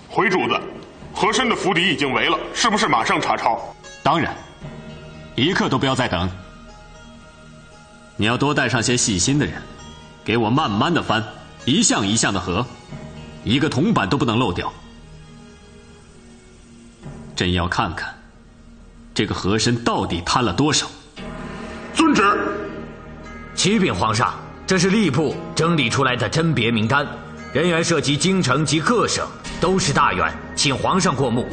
回主子，和珅的府邸已经围了，是不是马上查抄？当然，一刻都不要再等。你要多带上些细心的人，给我慢慢的翻，一项一项的核，一个铜板都不能漏掉。朕要看看，这个和珅到底贪了多少。遵旨。启禀皇上，这是吏部整理出来的甄别名单，人员涉及京城及各省，都是大员，请皇上过目。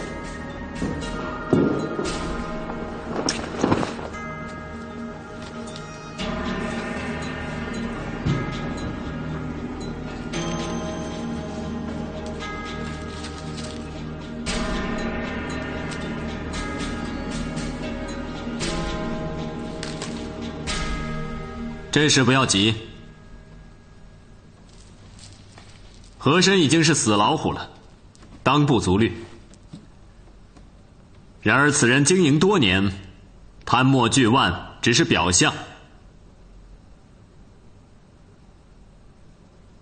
这事不要急，和珅已经是死老虎了，当不足虑。然而此人经营多年，贪墨巨万只是表象。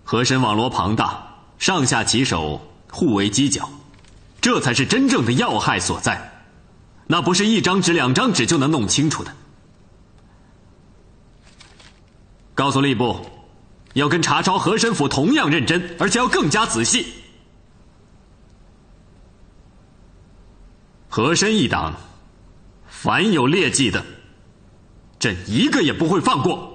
和珅网罗庞大，上下其手，互为犄角，这才是真正的要害所在，那不是一张纸两张纸就能弄清楚的。告诉吏部，要跟查抄和珅府同样认真，而且要更加仔细。和珅一党，凡有劣迹的，朕一个也不会放过。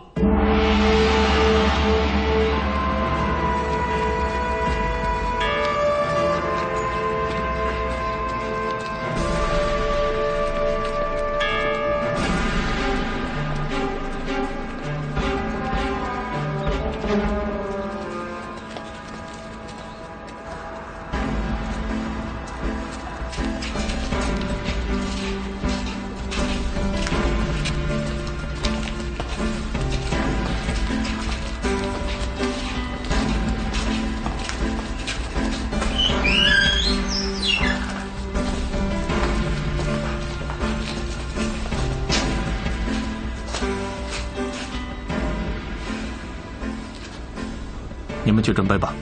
你们去准备吧。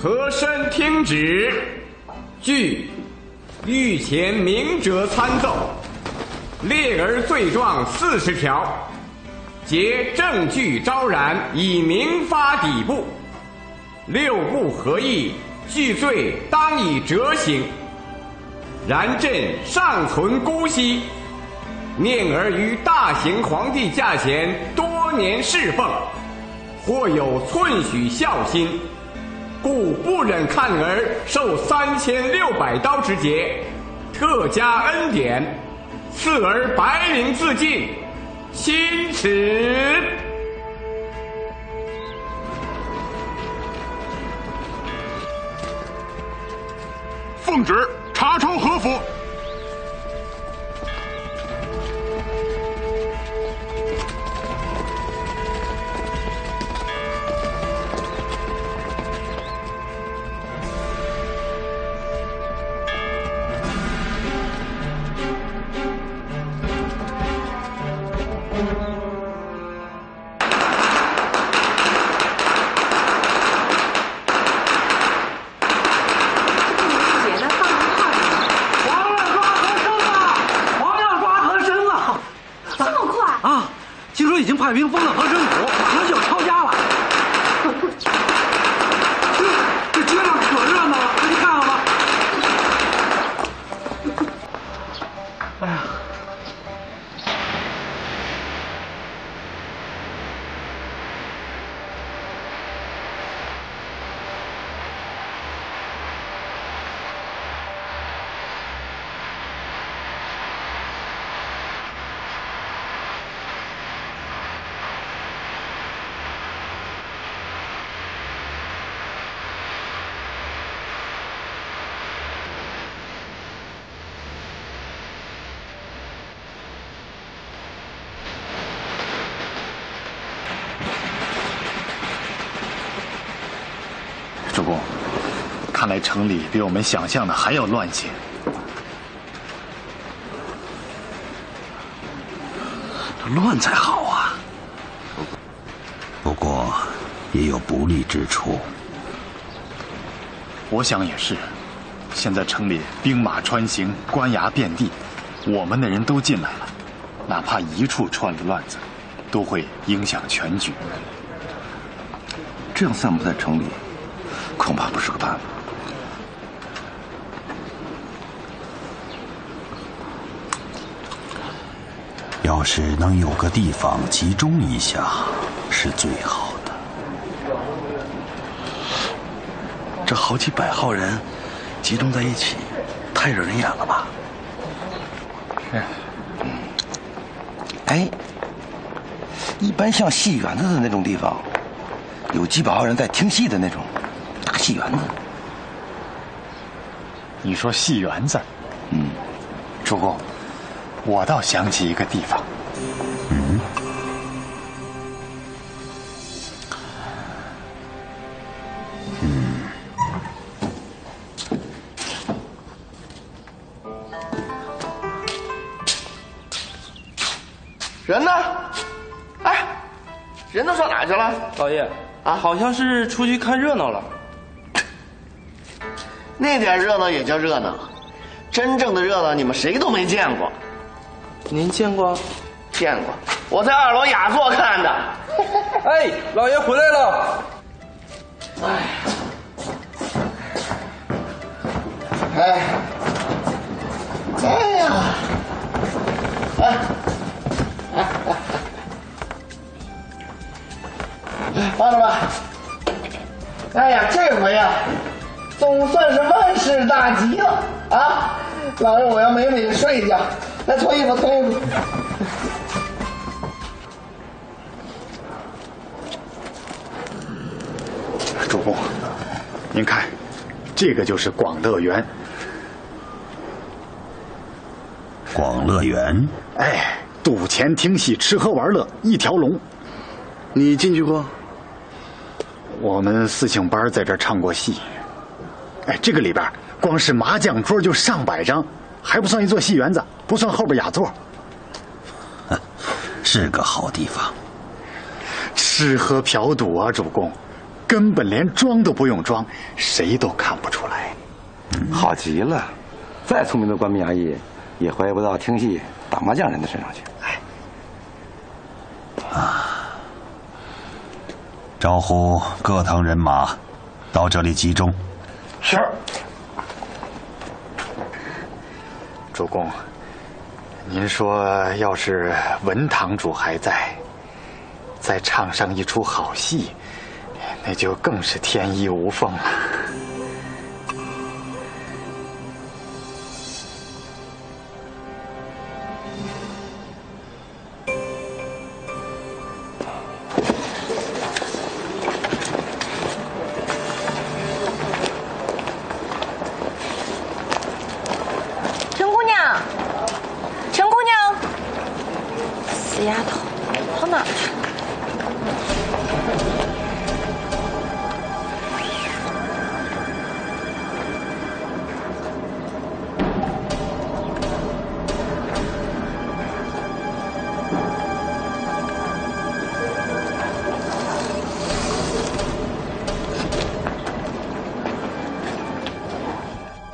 和珅听旨，据御前明哲参奏，列儿罪状40条，皆证据昭然，以明发底部。6部合议，具罪当以折刑。然朕尚存姑息，念儿于大行皇帝驾前多年侍奉，或有寸许孝心，故不忍看儿受3600刀之劫，特加恩典，赐儿白绫自尽，钦此。奉旨查抄和府。派兵封了和珅府，马上就要抄家了。这街上可热闹了，你看了吗？哎呀！主公，看来城里比我们想象的还要乱些。乱才好啊！也有不利之处。我想也是，现在城里兵马穿行，官衙遍地，我们的人都进来了，哪怕一处串了乱子，都会影响全局。这样散布在城里，恐怕不是个办法。要是能有个地方集中一下，是最好的。这好几百号人集中在一起，太惹人眼了吧？是。哎，一般像戏园子的那种地方，有几百号人在听戏的那种大戏园子。你说戏园子？主公，我倒想起一个地方。人呢？哎，人都上哪去了？老爷啊，好像是出去看热闹了。那点热闹也叫热闹，真正的热闹你们谁都没见过。您见过？见过，我在2楼雅座看的。哎，老爷回来了。哎呀，放着吧。哎呀，这回呀，总算是万事大吉了啊！老爷，我要美美的睡一觉。来，脱衣服，脱衣服。主公，您看，这个就是广乐园。广乐园？哎，赌钱、听戏、吃喝玩乐一条龙。你进去过？我们4庆班在这儿唱过戏。哎，这个里边光是麻将桌就上百张，还不算一座戏园子，不算后边雅座。是个好地方。吃喝嫖赌啊，主公，根本连装都不用装，谁都看不出来。好极了，再聪明的官兵衙役也怀疑不到听戏打麻将人的身上去。招呼各堂人马到这里集中。是。主公，您说要是文堂主还在，再唱上一出好戏，那就更是天衣无缝了。死丫头，跑哪儿去了？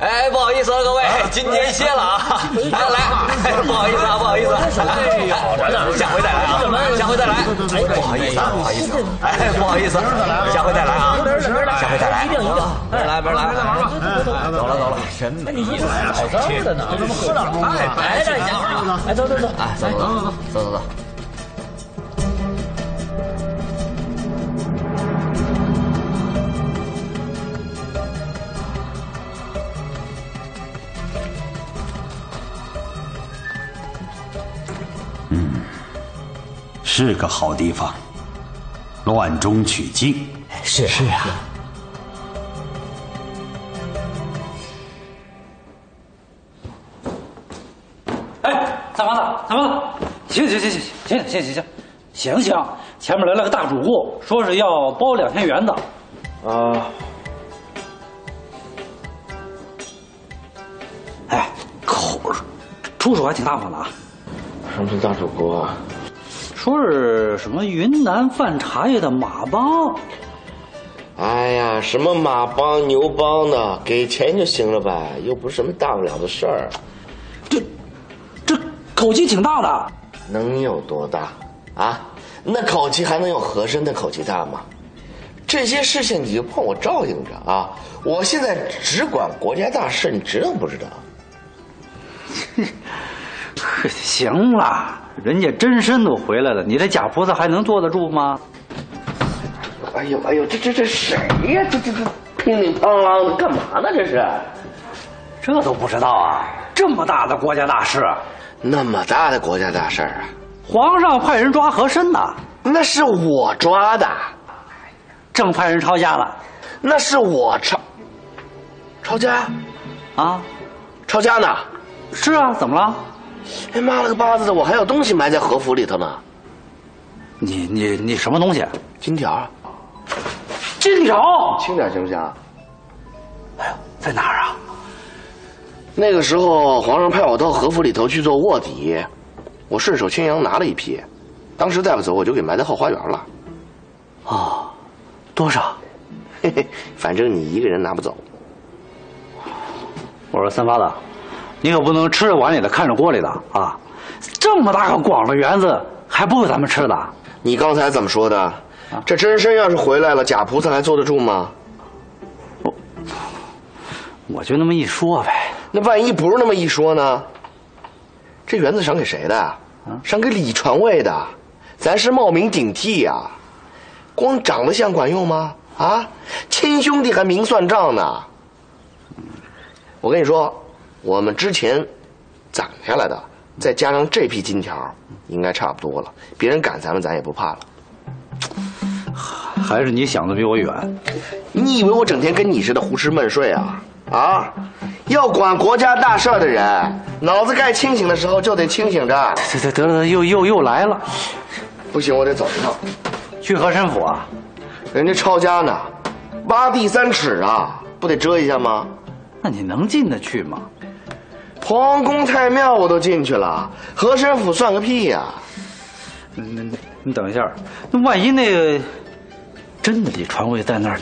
哎，不好意思啊，各位，今天歇了啊！来，不好意思啊，不好意思，下回再来啊，下回再来。不好意思，不好意思，哎，不好意思，下回再来啊，下回再来。一定，别来，走了，什么？你意思好糟的呢？怎么喝点东西？来这家伙，哎，走，哎，走。是个好地方，乱中取静。是啊。哎，三房子，行，前面来了个大主顾，说是要包2天园子。哎，出手还挺大方的啊。什么是大主顾啊？说是什么云南贩茶叶的马帮，哎呀，什么马帮牛帮的，给钱就行了呗，又不是什么大不了的事儿。这口气挺大的，能有多大啊？那口气还能有和珅的口气大吗？这些事情你就帮我照应着啊！我现在只管国家大事，你知道不知道？行了，人家真身都回来了，你这假菩萨还能坐得住吗？哎呦，这谁呀？这乒乒乓啷的干嘛呢？这是？这都不知道啊？这么大的国家大事，那么大的国家大事啊！皇上派人抓和珅呢，那是我抓的。正派人抄家了，那是我抄家，啊，抄家呢？是啊，怎么了？哎妈了个巴子的，我还有东西埋在和府里头呢。你什么东西？金条。金条，轻点行不行？哎呦，在哪儿啊？那个时候皇上派我到和府里头去做卧底，我顺手牵羊拿了一批，当时带不走，我就给埋在后花园了。哦。多少？嘿嘿，反正你一个人拿不走。我说三八的，你可不能吃着碗里的看着锅里的啊！这么大个广的园子，还不够咱们吃的？你刚才怎么说的？这真身要是回来了，假菩萨还坐得住吗？我就那么一说呗。那万一不是那么一说呢？这园子赏给谁的？赏给李传位的，咱是冒名顶替呀。光长得像管用吗？啊，亲兄弟还明算账呢。我跟你说，我们之前攒下来的，再加上这批金条，应该差不多了。别人赶咱们，咱也不怕了。还是你想的比我远。你以为我整天跟你似的胡吃闷睡啊？啊，要管国家大事的人，脑子该清醒的时候就得清醒着。得了，又来了。不行，我得走一趟。去和珅府啊？人家抄家呢，挖地3尺啊，不得遮一下吗？那你能进得去吗？皇宫太庙我都进去了，和珅府算个屁呀！你等一下，那万一那个真的李传位在那儿，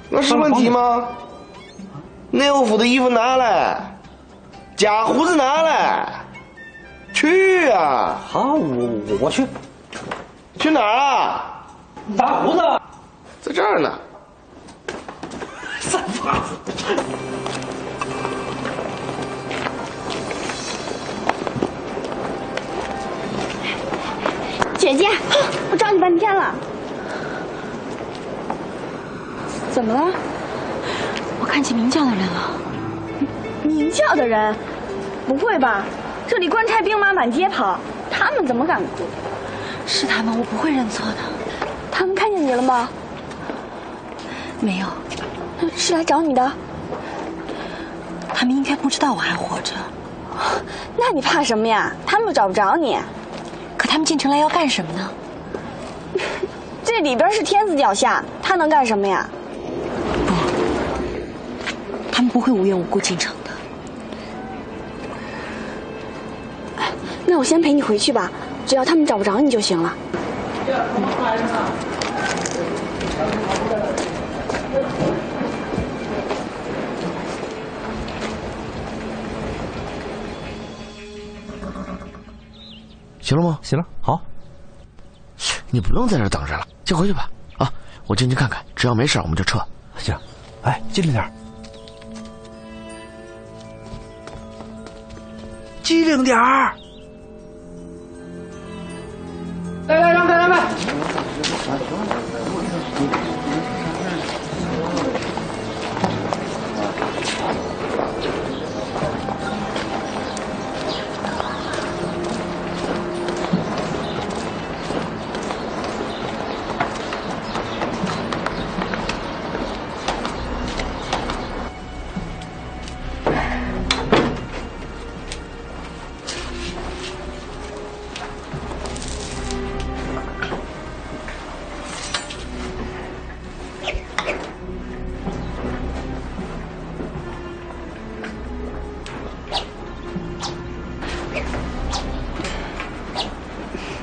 那是问题吗？内务府的衣服拿来，假胡子拿来，去啊！好，我去。去哪儿啊？打胡子，在这儿呢。三八子。姐姐，我找你半天了。怎么了？我看见明教的人了。明教的人？不会吧？这里官差兵马满街跑，他们怎么敢？是他们，我不会认错的。他们看见你了吗？没有。是来找你的？他们应该不知道我还活着。那你怕什么呀？他们又找不着你。可他们进城来要干什么呢？这里边是天子脚下，他能干什么呀？不，他们不会无缘无故进城的。那我先陪你回去吧，只要他们找不着你就行了。行了吗？行了，好。你不用在这儿等着了，先回去吧。啊，我进去看看，只要没事我们就撤。行，哎，机灵点，机灵点儿。来，让开，让开。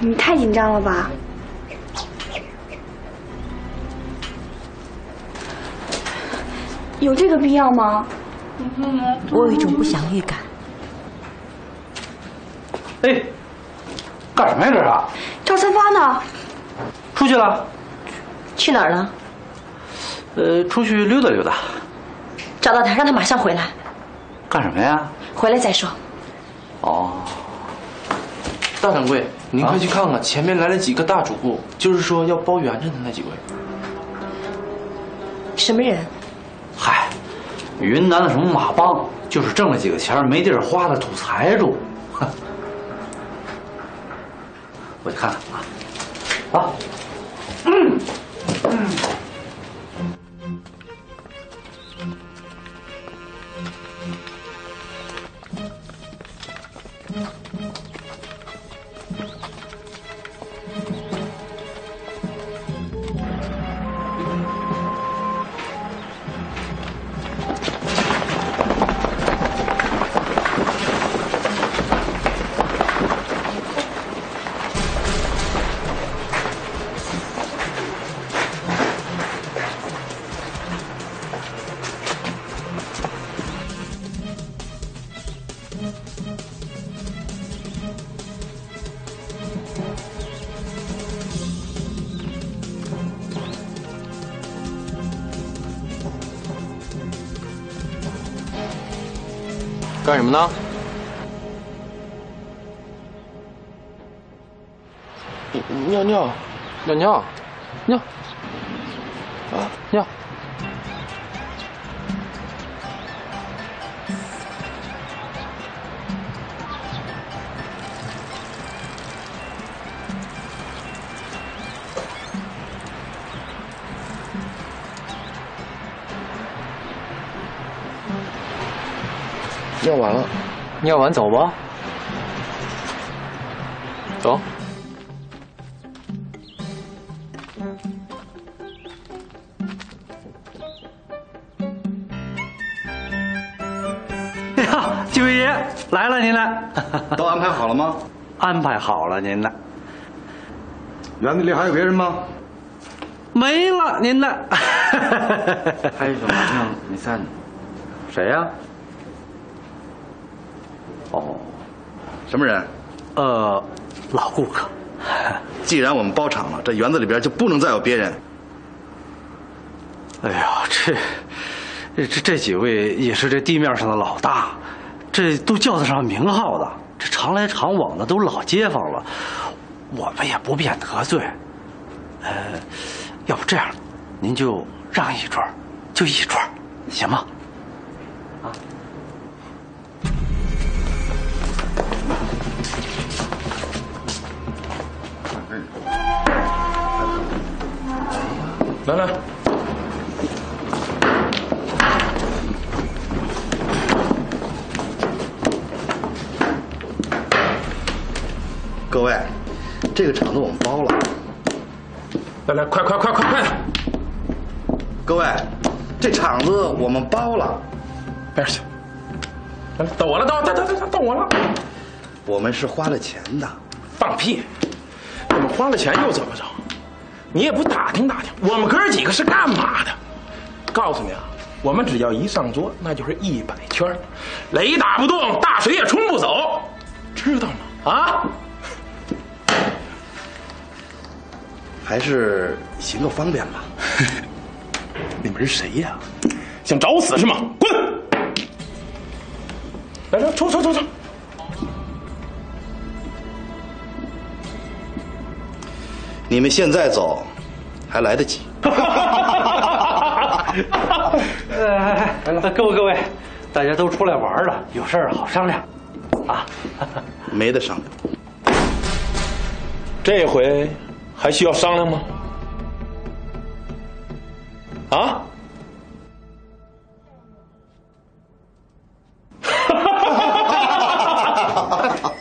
你太紧张了吧？有这个必要吗？我有一种不祥预感。哎，干什么呀这是？赵三发呢？出去了。去哪儿了？出去溜达溜达。找到他，让他马上回来。干什么呀？回来再说。哦。大掌柜，您快去看看，前面来了几个大主顾，就是说要包圆着的那几位。什么人？嗨，云南的什么马帮，就是挣了几个钱没地儿花的土财主。我去看看啊。干什么呢？尿尿，尿尿，尿，啊尿。尿完了，尿完走吧。走。呀，几位爷来了，您来。都安排好了吗？安排好了，您的。园子里还有别人吗？没了，您的。还有一种马上没散呢。谁呀？哦，什么人？老顾客。既然我们包场了，这园子里边就不能再有别人。哎呀，这几位也是这地面上的老大，这都叫得上名号的，这常来常往的都老街坊了，我们也不便得罪。要不这样，您就让一桌，就一桌，行吗？啊。来来，各位，这个场子我们包了。来来，快！各位，这场子我们包了。边去。来，到我了，到我了。我们是花了钱的。放屁！我们花了钱又怎么着？你也不打听打听，我们哥几个是干嘛的？告诉你啊，我们只要一上桌，那就是100圈，雷打不动，大水也冲不走，知道吗？啊！还是行个方便吧。你们是谁呀？想找死是吗？滚！来，出！你们现在走，还来得及。各位，大家都出来玩了，有事儿好商量，啊。没得商量。这回还需要商量吗？啊？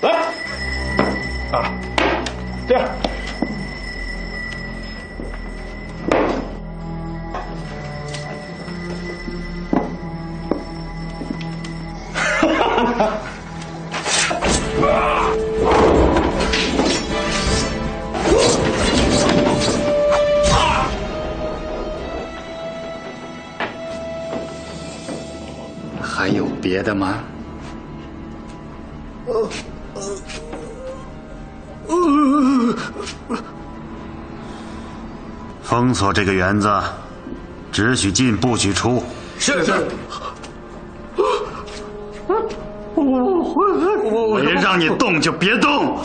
来，啊，这样。别的吗？封锁这个园子，只许进不许出。是。没让你动就别动。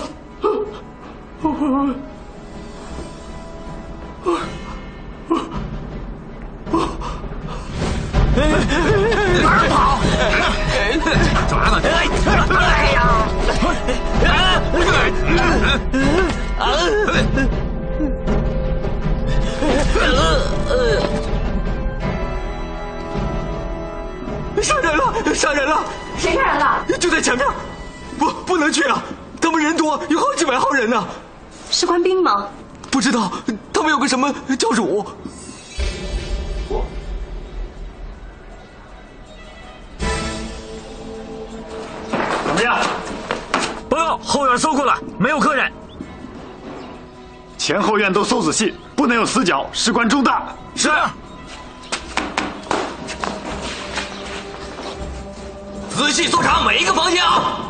哪儿跑？抓了！哎呀！杀人了！杀人了！谁杀人了？就在前面，不能去啊！他们人多，有好几百号人呢。是官兵吗？不知道，他们有个什么教主。怎么样？报告，后院搜过了，没有客人。前后院都搜仔细，不能有死角，事关重大。是。仔细搜查每一个房间啊！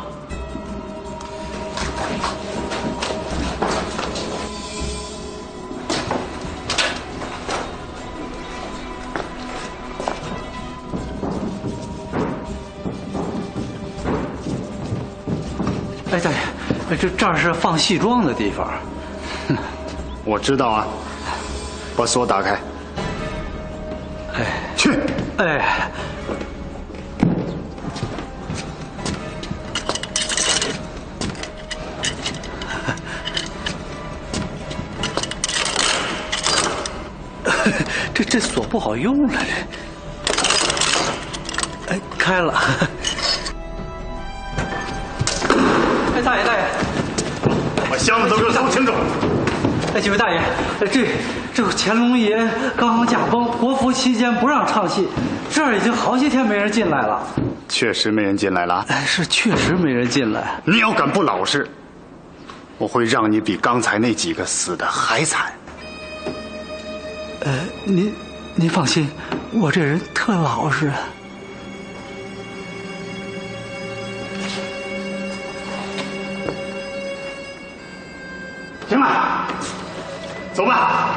哎，大爷，这儿是放戏装的地方。我知道啊，把锁打开。哎，去。哎。这锁不好用了，这。哎，开了。哎，大爷，把箱子都给我搜清楚。哎，几位大爷，这乾隆爷刚刚驾崩，国服期间不让唱戏，这儿已经好几天没人进来了。确实没人进来了。哎，是确实没人进来。你要敢不老实，我会让你比刚才那几个死的还惨。您放心，我这人特老实。行了，走吧。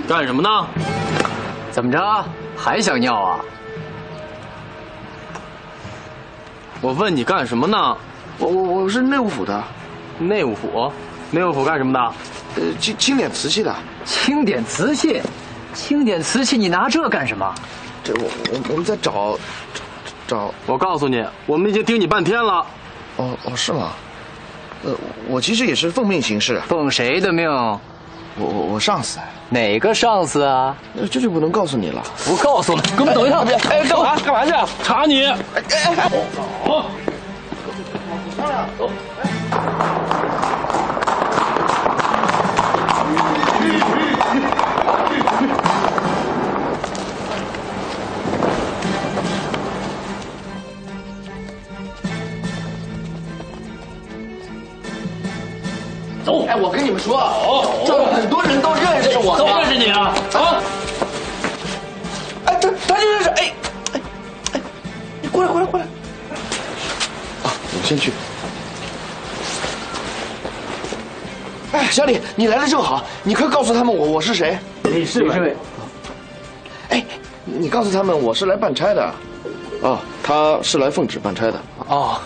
干什么呢？怎么着，还想尿啊？我问你干什么呢？我是内务府的。内务府？内务府干什么的？清点瓷器的。清点瓷器？清点瓷器，你拿这干什么？这我们在找。我告诉你，我们已经盯你半天了。哦，是吗？我其实也是奉命行事。奉谁的命？我上司。哪个上司啊？这就不能告诉你了。不告诉了，给我们等一趟。哎，干嘛去？查你。走！哎，我跟你们说，这儿很多人都认识我，都认识你啊！啊！哎，他就认识。哎，你过来。啊，我先去。哎，小李，你来的正好，你快告诉他们我是谁。李世伟。哎，你告诉他们我是来办差的。哦，他是来奉旨办差的。哦。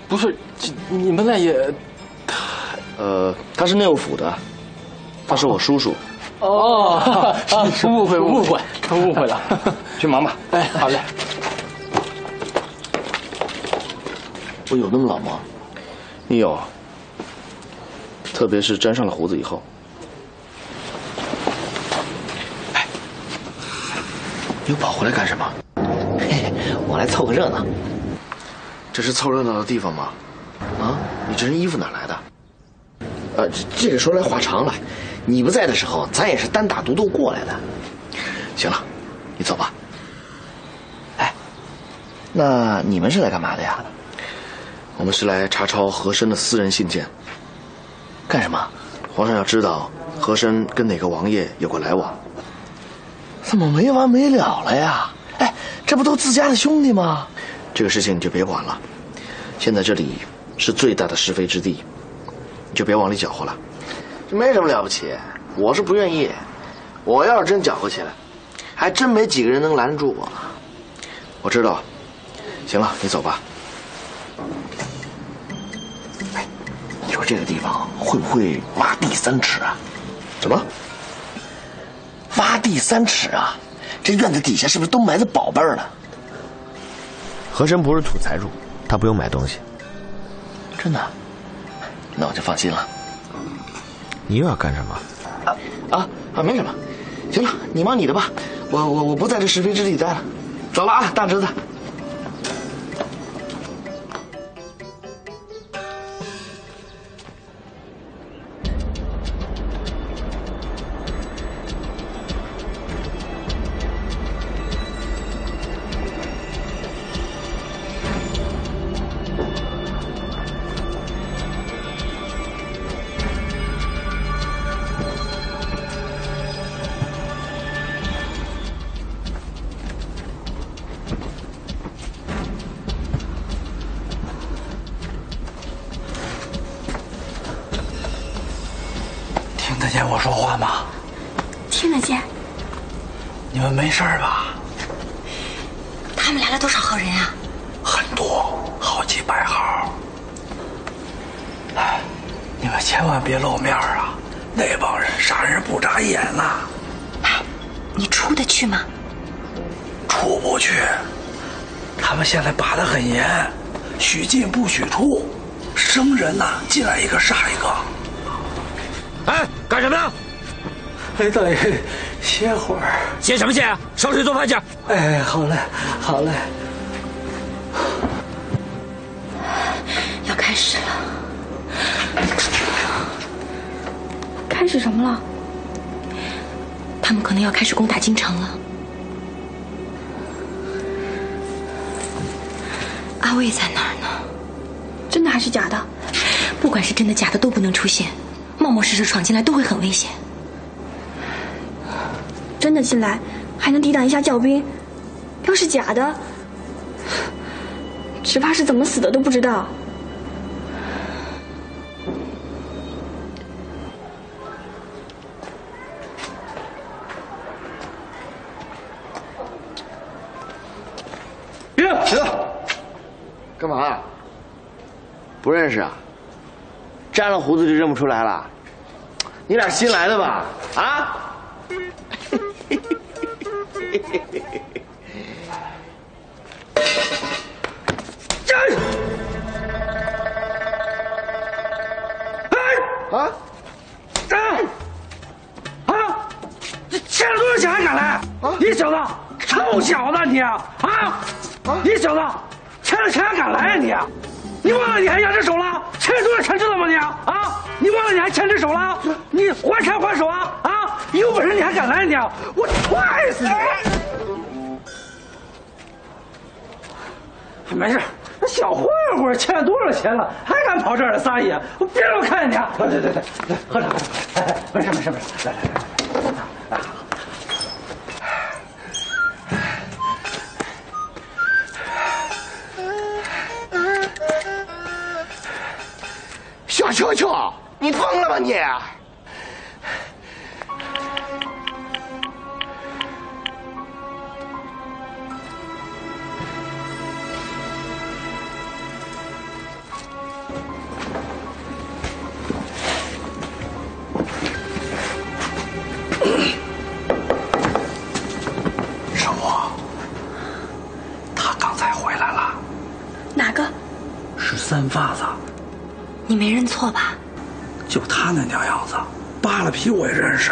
不是，你们那也，他是内务府的，他是我叔叔。哦，误会了，去忙吧。哎，好嘞。我有那么老吗？你有，特别是沾上了胡子以后。哎，你又跑回来干什么？嘿，我来凑个热闹。这是凑热闹的地方吗？啊，你这身衣服哪来的？这个说来话长了。你不在的时候，咱也是单打独斗过来的。行了，你走吧。哎，那你们是来干嘛的呀？我们是来查抄和珅的私人信件。干什么？皇上要知道和珅跟哪个王爷有过来往。怎么没完没了了呀？哎，这不都自家的兄弟吗？这个事情你就别管了。现在这里是最大的是非之地，你就别往里搅和了。这没什么了不起，我是不愿意。我要是真搅和起来，还真没几个人能拦住我。我知道。行了，你走吧。哎，你说这个地方会不会挖地3尺啊？什么？挖地3尺啊？这院子底下是不是都埋着宝贝呢？和珅不是土财主，他不用买东西。真的？那我就放心了。你又要干什么？没什么。行了，你忙你的吧，我不在这是非之地待了。走了啊，大侄子。听得见我说话吗？听得见。你们没事吧？他们来了多少号人啊？很多，好几百号。哎，你们千万别露面啊！那帮人杀人不眨眼呐！哎，你出得去吗？出不去。他们现在把得很严，许进不许出，生人呐，进来一个杀一个。哎，干什么呢？哎，大爷，歇会儿。歇什么歇啊？烧水做饭去。哎，好嘞，好嘞。要开始了。开始什么了？他们可能要开始攻打京城了。阿魏在哪儿呢？真的还是假的？不管是真的假的，都不能出现。冒冒失失闯进来都会很危险。真的进来还能抵挡一下教兵，要是假的，只怕是怎么死的都不知道。起来！干嘛？不认识啊？沾了胡子就认不出来了？你俩新来的吧？啊？站！哎！啊！这欠了多少钱还敢来？你小子，臭小子你啊！你小子，欠了钱还敢来你？你忘了你还压只手了？欠了多少钱知道吗你？你忘了你还牵只手了？你还钱还手啊！有本事你还敢来你？我踹死你！没事，小混混欠了多少钱了，还敢跑这儿来撒野？我别让我看见你！对，喝茶，没事，来。小秋秋，你疯了吧你？师傅，他刚才回来了。哪个？14没认错吧？就他那鸟样子，扒了皮我也认识。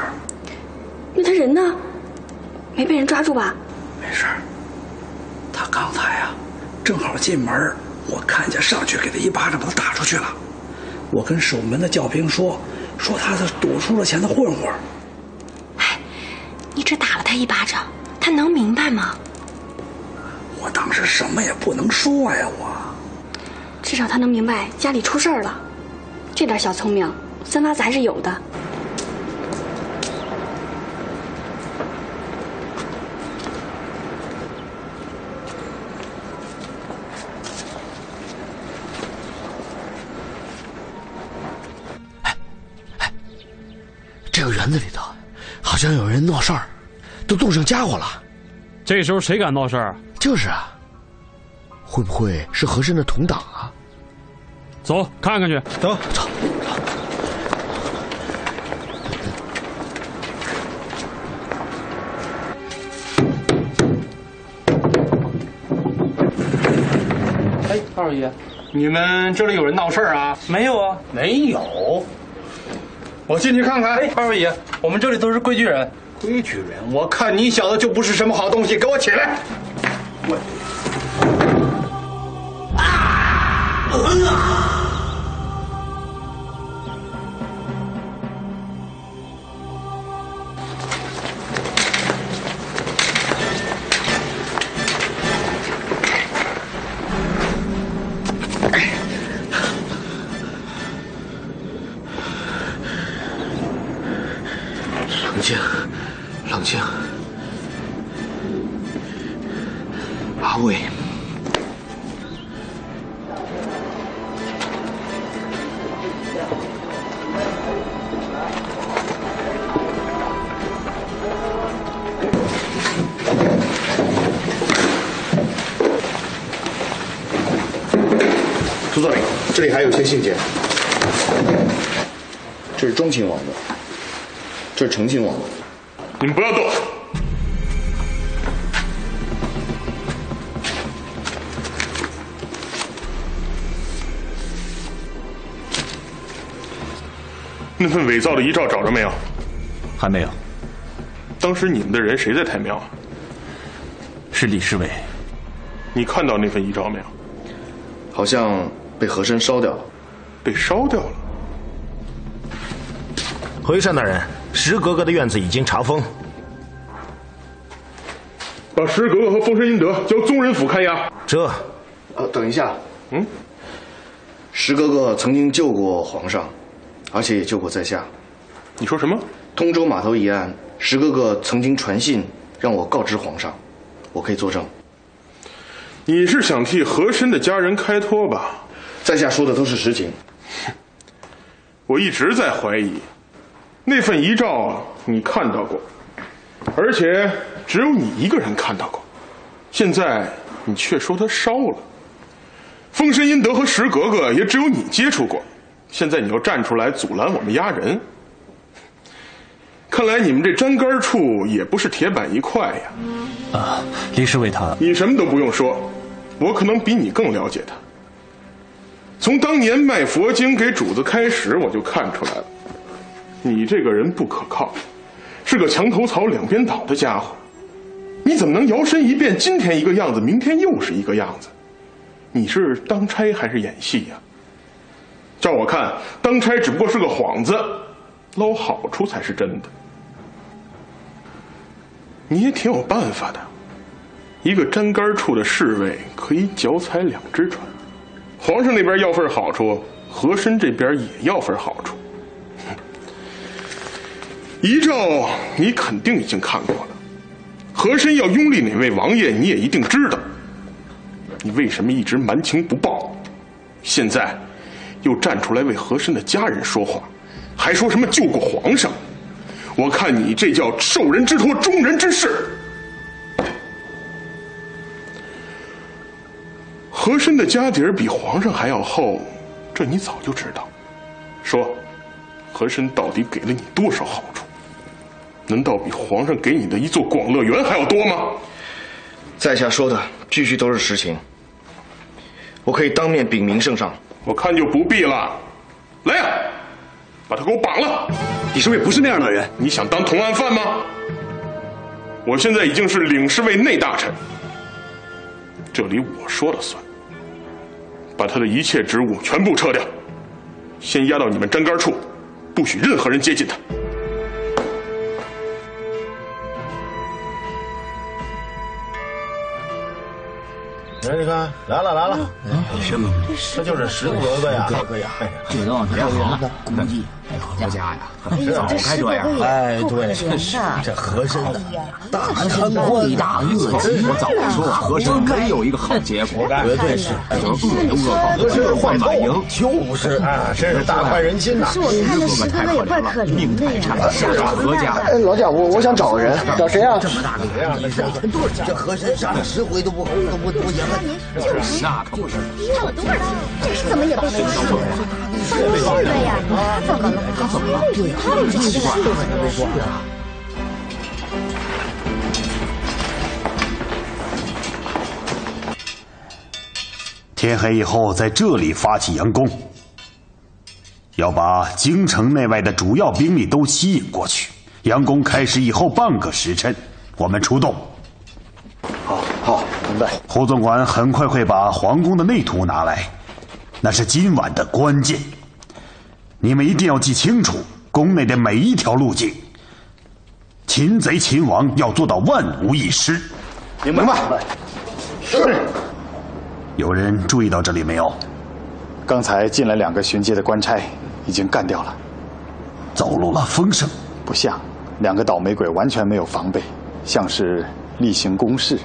那他人呢？没被人抓住吧？没事。他刚才啊，正好进门，我看见上去给他一巴掌把他打出去了。我跟守门的教兵说他是赌输了钱的混混。哎，你只打了他一巴掌，他能明白吗？我当时什么也不能说呀，至少他能明白家里出事儿了，这点小聪明，三八子还是有的。这个园子里头好像有人闹事儿，都动上家伙了。这时候谁敢闹事儿？就是啊，会不会是和珅的同党啊？走，看看去。走。哎，二爷，你们这里有人闹事儿啊？没有啊，没有。我进去看看。哎，二位爷，我们这里都是规矩人。规矩人，我看你小子就不是什么好东西，给我起来！冷静，冷静。阿伟，朱总理，这里还有些信件，这是中情网的，这是澄清网的。你们不要动。那份伪造的遗诏找着没有？还没有。当时你们的人谁在太庙啊？是李侍卫。你看到那份遗诏没有？好像被和珅烧掉了。被烧掉了？回山大人，石格格的院子已经查封。把石格格和丰绅殷德交宗人府看押。这，等一下。石格格曾经救过皇上，而且也救过在下。你说什么？通州码头一案，石格格曾经传信让我告知皇上，我可以作证。你是想替和珅的家人开脱吧？在下说的都是实情。我一直在怀疑，那份遗诏你看到过，而且只有你一个人看到过。现在你却说他烧了。丰绅殷德和石格格也只有你接触过，现在你要站出来阻拦我们押人。看来你们这粘杆处也不是铁板一块呀。啊，李侍卫他……你什么都不用说，我可能比你更了解他。从当年卖佛经给主子开始，我就看出来了，你这个人不可靠，是个墙头草两边倒的家伙。你怎么能摇身一变，今天一个样子，明天又是一个样子？你是当差还是演戏呀？照我看，当差只不过是个幌子，捞好处才是真的。你也挺有办法的，一个粘杆处的侍卫可以脚踩两只船，皇上那边要份好处，和珅这边也要份好处。遗诏你肯定已经看过了，和珅要拥立哪位王爷你也一定知道，你为什么一直瞒情不报？现在又站出来为和珅的家人说话，还说什么救过皇上？我看你这叫受人之托，忠人之事。和珅的家底儿比皇上还要厚，这你早就知道。说，和珅到底给了你多少好处？难道比皇上给你的一座广乐园还要多吗？在下说的句句都是实情，我可以当面禀明圣上。我看就不必了，来呀，把他给我绑了！李侍卫不是那样的人，你想当同案犯吗？我现在已经是领侍卫内大臣，这里我说了算。把他的一切职务全部撤掉，先押到你们站杆处，不许任何人接近他。你看，来了，什么？这就是石格格呀，哥呀！这都往这边了，估计何家呀，早该这样。哎，对，这和珅的大贪官大恶极。我早说和珅没有一个好结果，绝对是，就是恶的恶报，就是坏满盈，就是啊，真是大快人心呐！是我看这石格格也怪可怜的呀。下场何家？哎，老贾，我想找个人，找谁啊？这么大个人啊，这和珅杀了10回都不言了。就是那可不是，看了多少次，怎么也被他说了？办公室的呀，怎么了？对呀，他这奇怪了。天黑以后，在这里发起佯攻，要把京城内外的主要兵力都吸引过去。佯攻开始以后半个时辰，我们出动。好，明白。胡总管很快会把皇宫的内图拿来，那是今晚的关键。你们一定要记清楚宫内的每一条路径，擒贼擒王要做到万无一失。明白。是。有人注意到这里没有？刚才进来2个巡街的官差，已经干掉了。走漏了风声？不像，2个倒霉鬼完全没有防备，像是例行公事。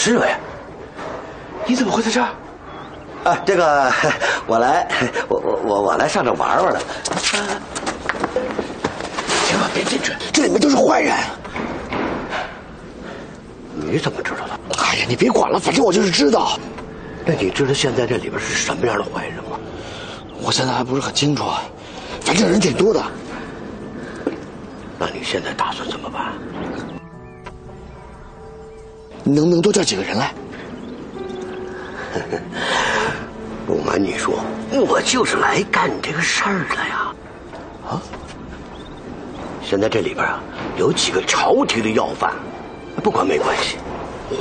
侍卫，你怎么会在这儿？啊，这个我来上这玩玩的。千万别进去，这里面都是坏人。你怎么知道的？哎呀，你别管了，反正我就是知道。那你知道现在这里边是什么样的坏人吗？我现在还不是很清楚，反正人挺多的。那你现在打算怎么办？你能不能多叫几个人来？不瞒你说，我就是来干这个事儿的呀。啊！现在这里边啊，有几个朝廷的要犯，不管没关系，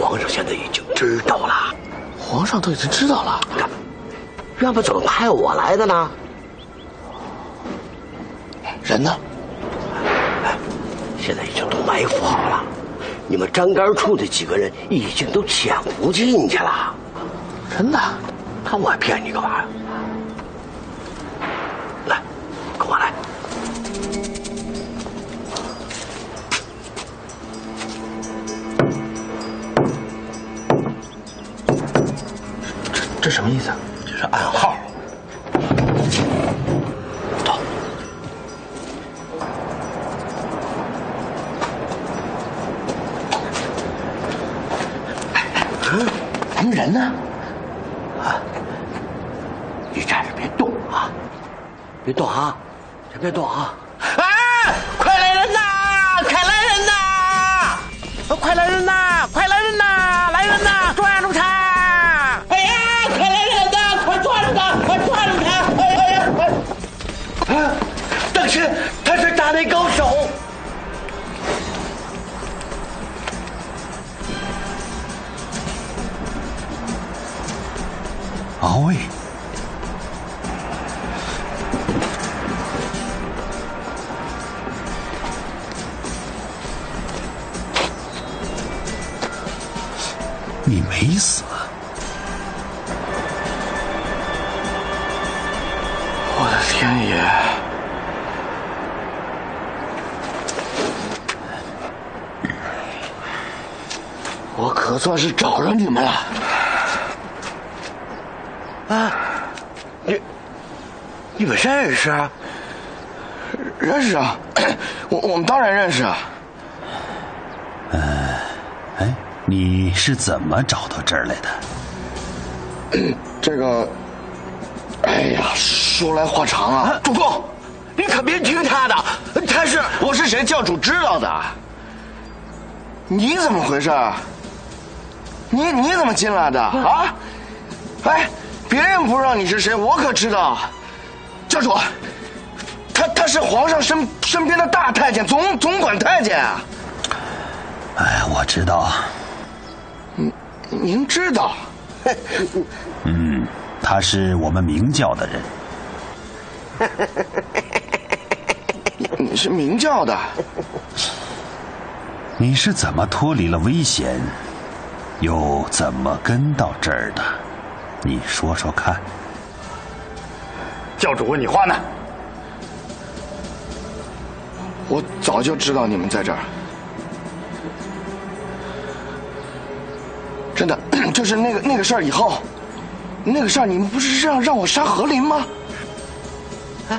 皇上现在已经知道了。皇上都已经知道了，要不怎么派我来的呢？人呢？现在已经都埋伏好了。你们站杆处的几个人已经都潜伏进去了。真的？那我骗你干嘛呀？来，跟我来。这什么意思？这是暗号。走。咱们人呢？啊！你站着别动啊！别动啊！别动啊！啊！快来人呐！快来人呐！快来人呐！快来人呐！来人呐！抓住他！哎呀！快来人呐！快抓住他！快抓住他！哎呀！啊！但是他是大内高手。敖卫，你没死。我的天爷！我可算是找着你们了。啊，你们认识啊？认识啊，我们当然认识啊。哎，你是怎么找到这儿来的？这个，哎呀，说来话长啊。主公，你可别听他的，我是谁，教主知道的。你怎么回事？你怎么进来的啊？哎，别人不知道你是谁，我可知道。教主，他是皇上身边的大太监，总管太监啊。哎，我知道。您知道？他是我们明教的人。你是明教的？你是怎么脱离了危险，又怎么跟到这儿的？你说说看。教主问你话呢。我早就知道你们在这儿，真的，就是那个事儿以后，那个事儿你们不是让我杀何林吗？哎，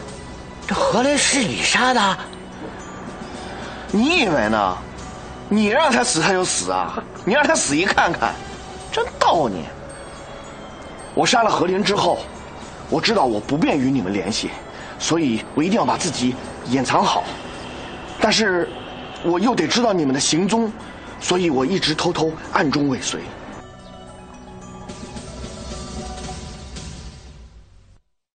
这何林是你杀的？你以为呢？你让他死他就死啊？你让他死一看看，真逗你！我杀了何林之后，我知道我不便与你们联系，所以我一定要把自己掩藏好。但是，我又得知道你们的行踪，所以我一直偷偷暗中尾随。